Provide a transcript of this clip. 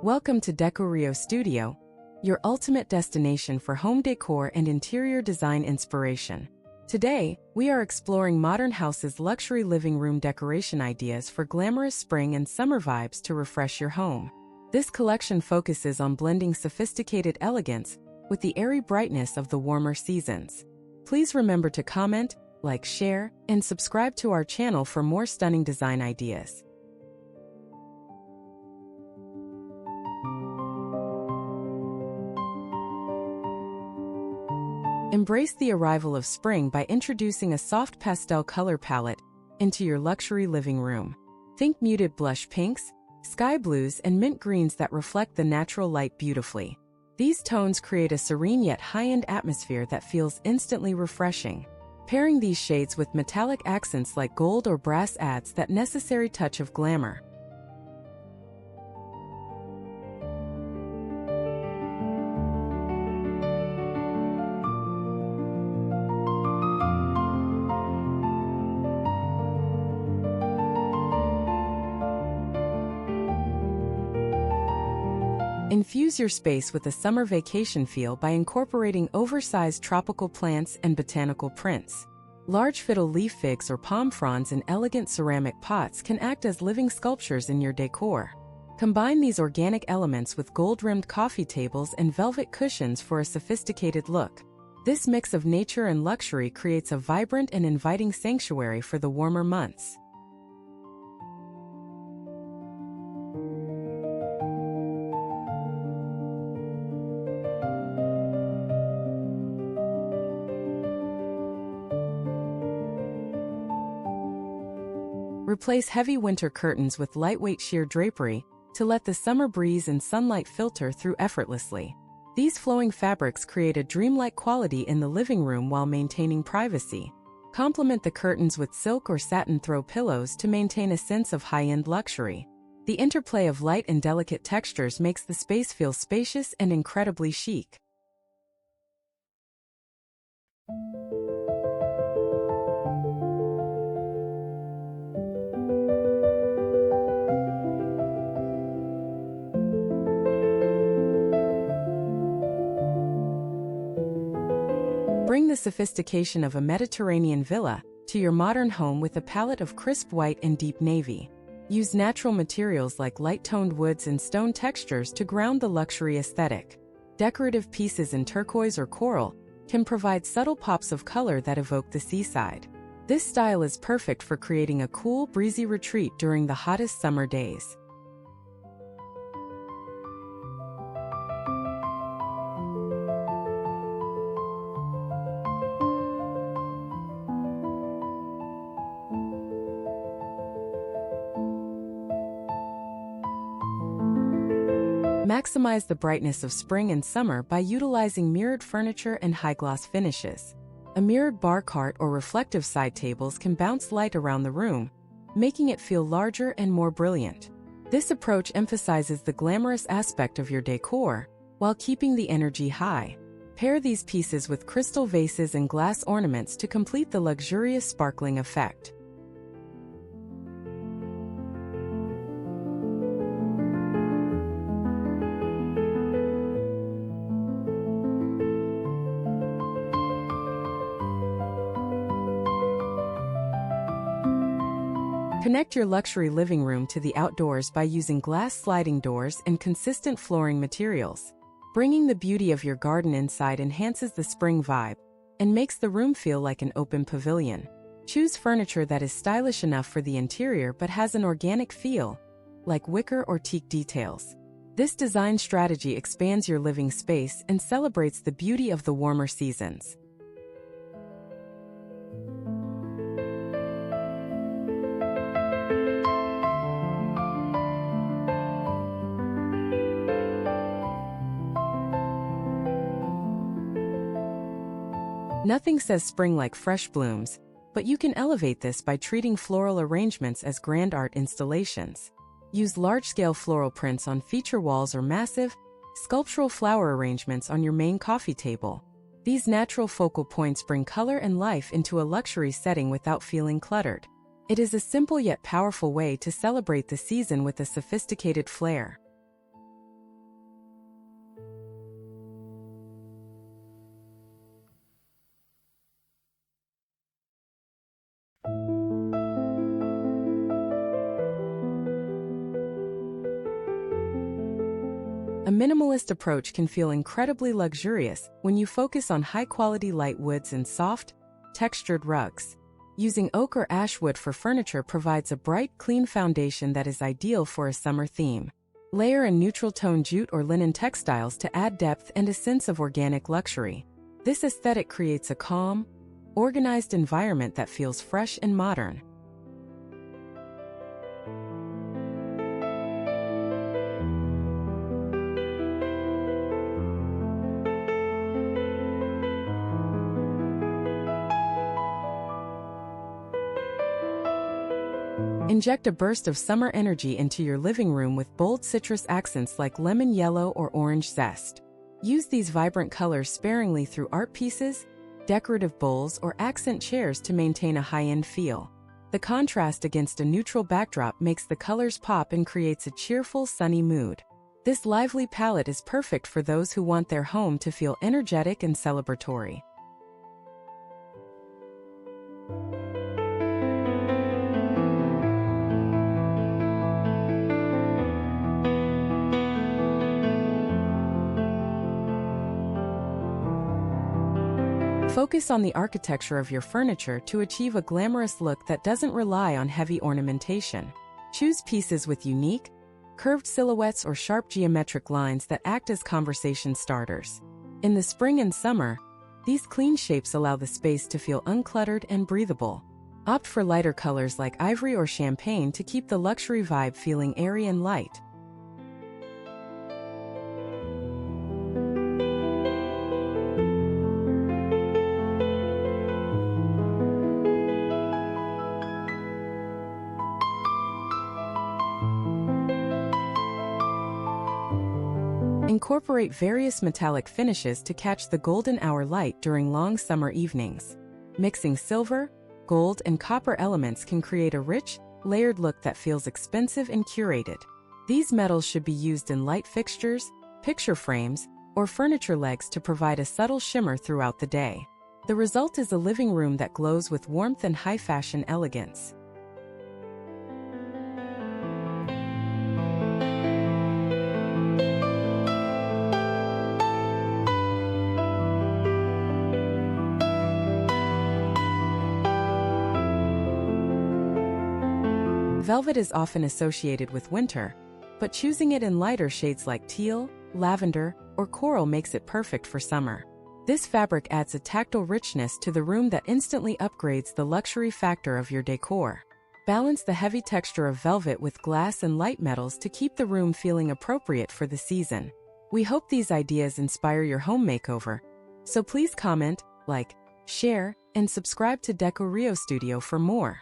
Welcome to Decorio Studio, your ultimate destination for home decor and interior design inspiration. Today, we are exploring Modern House's luxury living room decoration ideas for glamorous spring and summer vibes to refresh your home. This collection focuses on blending sophisticated elegance with the airy brightness of the warmer seasons. Please remember to comment, like, share, and subscribe to our channel for more stunning design ideas. Embrace the arrival of spring by introducing a soft pastel color palette into your luxury living room. Think muted blush pinks, sky blues, and mint greens that reflect the natural light beautifully. These tones create a serene yet high-end atmosphere that feels instantly refreshing. Pairing these shades with metallic accents like gold or brass adds that necessary touch of glamour. Infuse your space with a summer vacation feel by incorporating oversized tropical plants and botanical prints. Large fiddle leaf figs or palm fronds in elegant ceramic pots can act as living sculptures in your decor. Combine these organic elements with gold-rimmed coffee tables and velvet cushions for a sophisticated look. This mix of nature and luxury creates a vibrant and inviting sanctuary for the warmer months. Replace heavy winter curtains with lightweight sheer drapery to let the summer breeze and sunlight filter through effortlessly. These flowing fabrics create a dreamlike quality in the living room while maintaining privacy. Complement the curtains with silk or satin throw pillows to maintain a sense of high-end luxury. The interplay of light and delicate textures makes the space feel spacious and incredibly chic. Bring the sophistication of a Mediterranean villa to your modern home with a palette of crisp white and deep navy. Use natural materials like light-toned woods and stone textures to ground the luxury aesthetic. Decorative pieces in turquoise or coral can provide subtle pops of color that evoke the seaside. This style is perfect for creating a cool, breezy retreat during the hottest summer days. Maximize the brightness of spring and summer by utilizing mirrored furniture and high-gloss finishes. A mirrored bar cart or reflective side tables can bounce light around the room, making it feel larger and more brilliant. This approach emphasizes the glamorous aspect of your decor while keeping the energy high. Pair these pieces with crystal vases and glass ornaments to complete the luxurious sparkling effect. Connect your luxury living room to the outdoors by using glass sliding doors and consistent flooring materials. Bringing the beauty of your garden inside enhances the spring vibe and makes the room feel like an open pavilion. Choose furniture that is stylish enough for the interior but has an organic feel, like wicker or teak details. This design strategy expands your living space and celebrates the beauty of the warmer seasons. Nothing says spring like fresh blooms, but you can elevate this by treating floral arrangements as grand art installations. Use large-scale floral prints on feature walls or massive, sculptural flower arrangements on your main coffee table. These natural focal points bring color and life into a luxury setting without feeling cluttered. It is a simple yet powerful way to celebrate the season with a sophisticated flair. A minimalist approach can feel incredibly luxurious when you focus on high-quality light woods and soft, textured rugs. Using oak or ash wood for furniture provides a bright, clean foundation that is ideal for a summer theme. Layer in neutral-tone jute or linen textiles to add depth and a sense of organic luxury. This aesthetic creates a calm, organized environment that feels fresh and modern. Inject a burst of summer energy into your living room with bold citrus accents like lemon yellow or orange zest. Use these vibrant colors sparingly through art pieces, decorative bowls, or accent chairs to maintain a high-end feel. The contrast against a neutral backdrop makes the colors pop and creates a cheerful, sunny mood. This lively palette is perfect for those who want their home to feel energetic and celebratory. Focus on the architecture of your furniture to achieve a glamorous look that doesn't rely on heavy ornamentation. Choose pieces with unique, curved silhouettes or sharp geometric lines that act as conversation starters. In the spring and summer, these clean shapes allow the space to feel uncluttered and breathable. Opt for lighter colors like ivory or champagne to keep the luxury vibe feeling airy and light. Incorporate various metallic finishes to catch the golden hour light during long summer evenings. Mixing silver, gold, and copper elements can create a rich, layered look that feels expensive and curated. These metals should be used in light fixtures, picture frames, or furniture legs to provide a subtle shimmer throughout the day. The result is a living room that glows with warmth and high-fashion elegance. Velvet is often associated with winter, but choosing it in lighter shades like teal, lavender, or coral makes it perfect for summer. This fabric adds a tactile richness to the room that instantly upgrades the luxury factor of your decor. Balance the heavy texture of velvet with glass and light metals to keep the room feeling appropriate for the season. We hope these ideas inspire your home makeover, so please comment, like, share, and subscribe to Decorio Studio for more.